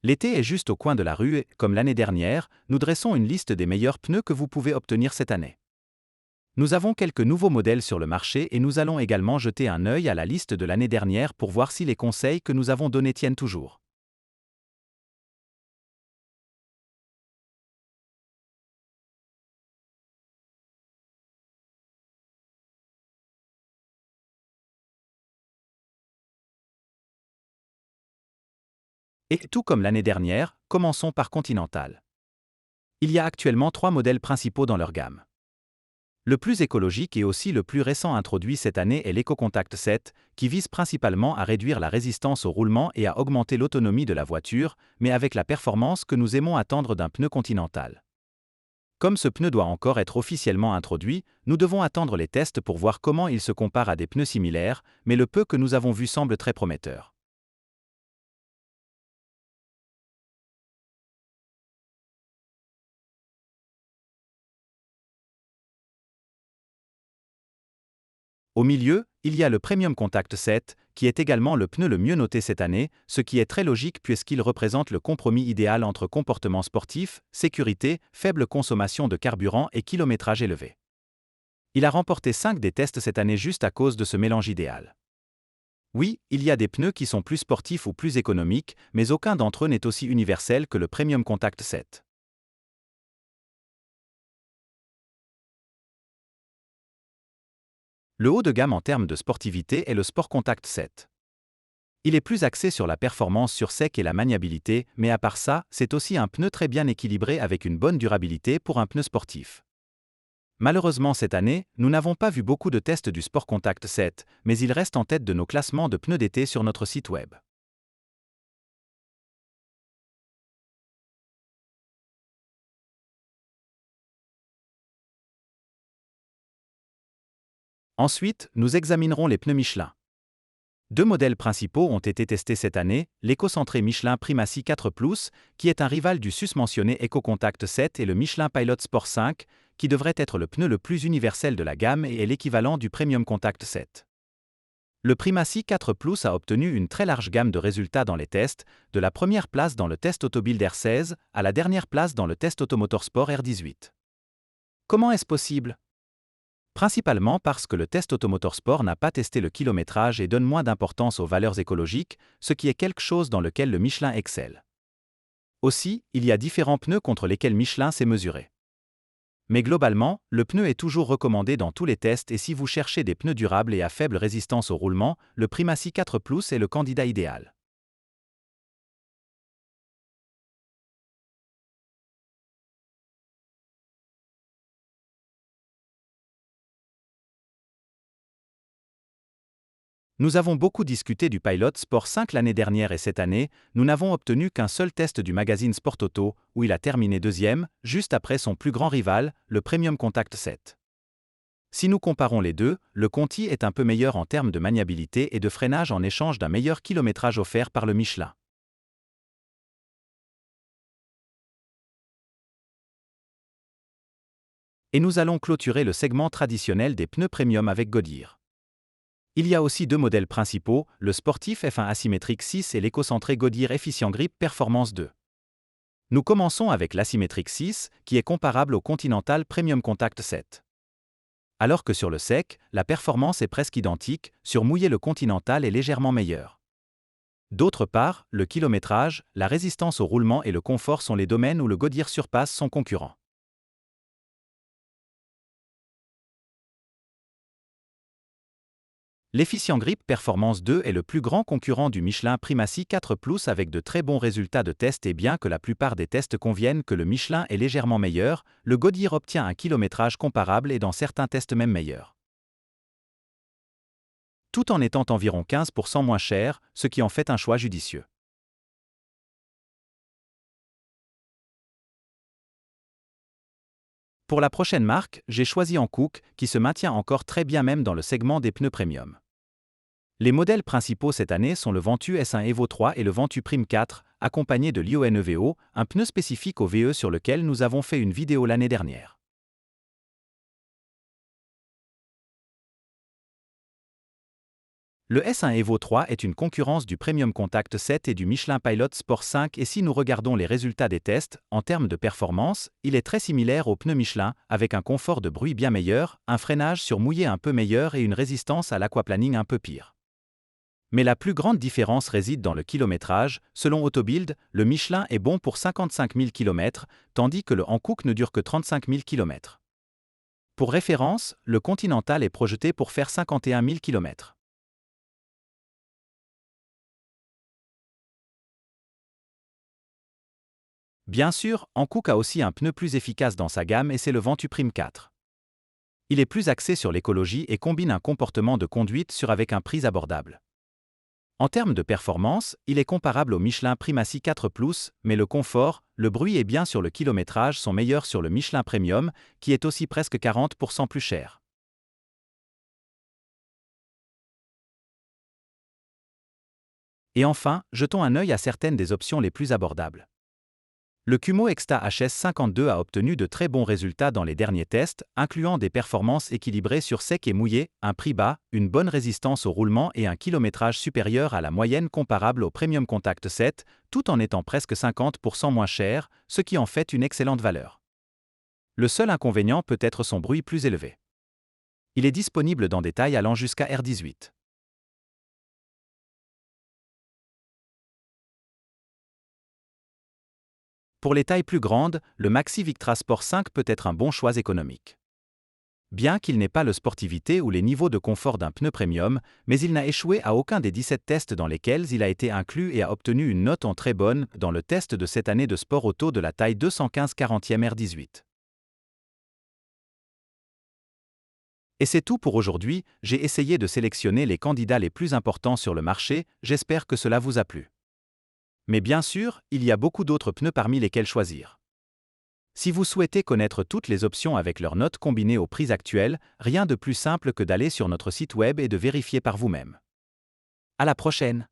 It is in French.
L'été est juste au coin de la rue et, comme l'année dernière, nous dressons une liste des meilleurs pneus que vous pouvez obtenir cette année. Nous avons quelques nouveaux modèles sur le marché et nous allons également jeter un œil à la liste de l'année dernière pour voir si les conseils que nous avons donnés tiennent toujours. Et tout comme l'année dernière, commençons par Continental. Il y a actuellement 3 modèles principaux dans leur gamme. Le plus écologique et aussi le plus récent introduit cette année est l'EcoContact 7, qui vise principalement à réduire la résistance au roulement et à augmenter l'autonomie de la voiture, mais avec la performance que nous aimons attendre d'un pneu Continental. Comme ce pneu doit encore être officiellement introduit, nous devons attendre les tests pour voir comment il se compare à des pneus similaires, mais le peu que nous avons vu semble très prometteur. Au milieu, il y a le Premium Contact 7, qui est également le pneu le mieux noté cette année, ce qui est très logique puisqu'il représente le compromis idéal entre comportement sportif, sécurité, faible consommation de carburant et kilométrage élevé. Il a remporté 5 des tests cette année juste à cause de ce mélange idéal. Oui, il y a des pneus qui sont plus sportifs ou plus économiques, mais aucun d'entre eux n'est aussi universel que le Premium Contact 7. Le haut de gamme en termes de sportivité est le Sport Contact 7. Il est plus axé sur la performance sur sec et la maniabilité, mais à part ça, c'est aussi un pneu très bien équilibré avec une bonne durabilité pour un pneu sportif. Malheureusement cette année, nous n'avons pas vu beaucoup de tests du Sport Contact 7, mais il reste en tête de nos classements de pneus d'été sur notre site web. Ensuite, nous examinerons les pneus Michelin. 2 modèles principaux ont été testés cette année, l'éco-centré Michelin Primacy 4 Plus, qui est un rival du susmentionné EcoContact 7 et le Michelin Pilot Sport 5, qui devrait être le pneu le plus universel de la gamme et est l'équivalent du Premium Contact 7. Le Primacy 4 Plus a obtenu une très large gamme de résultats dans les tests, de la première place dans le test Autobuild R16 à la dernière place dans le test Automotorsport R18. Comment est-ce possible? Principalement parce que le test Automotorsport n'a pas testé le kilométrage et donne moins d'importance aux valeurs écologiques, ce qui est quelque chose dans lequel le Michelin excelle. Aussi, il y a différents pneus contre lesquels Michelin s'est mesuré. Mais globalement, le pneu est toujours recommandé dans tous les tests et si vous cherchez des pneus durables et à faible résistance au roulement, le Primacy 4 Plus est le candidat idéal. Nous avons beaucoup discuté du Pilot Sport 5 l'année dernière et cette année, nous n'avons obtenu qu'un seul test du magazine Sport Auto, où il a terminé deuxième, juste après son plus grand rival, le Premium Contact 7. Si nous comparons les deux, le Conti est un peu meilleur en termes de maniabilité et de freinage en échange d'un meilleur kilométrage offert par le Michelin. Et nous allons clôturer le segment traditionnel des pneus premium avec Goodyear. Il y a aussi 2 modèles principaux, le sportif F1 asymétrique 6 et l'éco-centré Goodyear Efficient Grip Performance 2. Nous commençons avec l'asymétrique 6, qui est comparable au Continental Premium Contact 7. Alors que sur le sec, la performance est presque identique, sur mouillé le Continental est légèrement meilleur. D'autre part, le kilométrage, la résistance au roulement et le confort sont les domaines où le Goodyear surpasse son concurrent. L'Efficient Grip Performance 2 est le plus grand concurrent du Michelin Primacy 4 Plus avec de très bons résultats de test et bien que la plupart des tests conviennent que le Michelin est légèrement meilleur, le Goodyear obtient un kilométrage comparable et dans certains tests même meilleur. Tout en étant environ 15% moins cher, ce qui en fait un choix judicieux. Pour la prochaine marque, j'ai choisi Hankook, qui se maintient encore très bien même dans le segment des pneus premium. Les modèles principaux cette année sont le Ventus S1 Evo 3 et le Ventus Prime 4, accompagnés de l'IONEVO, un pneu spécifique au VE sur lequel nous avons fait une vidéo l'année dernière. Le S1 Evo 3 est une concurrence du Premium Contact 7 et du Michelin Pilot Sport 5 et si nous regardons les résultats des tests, en termes de performance, il est très similaire aux pneus Michelin, avec un confort de bruit bien meilleur, un freinage sur mouillé un peu meilleur et une résistance à l'aquaplaning un peu pire. Mais la plus grande différence réside dans le kilométrage. Selon Autobild, le Michelin est bon pour 55 000 km, tandis que le Hankook ne dure que 35 000 km. Pour référence, le Continental est projeté pour faire 51 000 km. Bien sûr, Hankook a aussi un pneu plus efficace dans sa gamme et c'est le Ventuprime 4. Il est plus axé sur l'écologie et combine un comportement de conduite sûr avec un prix abordable. En termes de performance, il est comparable au Michelin Primacy 4 Plus, mais le confort, le bruit et bien sûr le kilométrage sont meilleurs sur le Michelin Premium, qui est aussi presque 40% plus cher. Et enfin, jetons un œil à certaines des options les plus abordables. Le Kumo Exta HS52 a obtenu de très bons résultats dans les derniers tests, incluant des performances équilibrées sur sec et mouillé, un prix bas, une bonne résistance au roulement et un kilométrage supérieur à la moyenne comparable au Premium Contact 7, tout en étant presque 50% moins cher, ce qui en fait une excellente valeur. Le seul inconvénient peut être son bruit plus élevé. Il est disponible dans des tailles allant jusqu'à R18. Pour les tailles plus grandes, le Maxi Victra Sport 5 peut être un bon choix économique. Bien qu'il n'ait pas le sportivité ou les niveaux de confort d'un pneu premium, mais il n'a échoué à aucun des 17 tests dans lesquels il a été inclus et a obtenu une note en très bonne dans le test de cette année de sport auto de la taille 215 40e R18. Et c'est tout pour aujourd'hui, j'ai essayé de sélectionner les candidats les plus importants sur le marché, j'espère que cela vous a plu. Mais bien sûr, il y a beaucoup d'autres pneus parmi lesquels choisir. Si vous souhaitez connaître toutes les options avec leurs notes combinées au prix actuel, rien de plus simple que d'aller sur notre site web et de vérifier par vous-même. À la prochaine!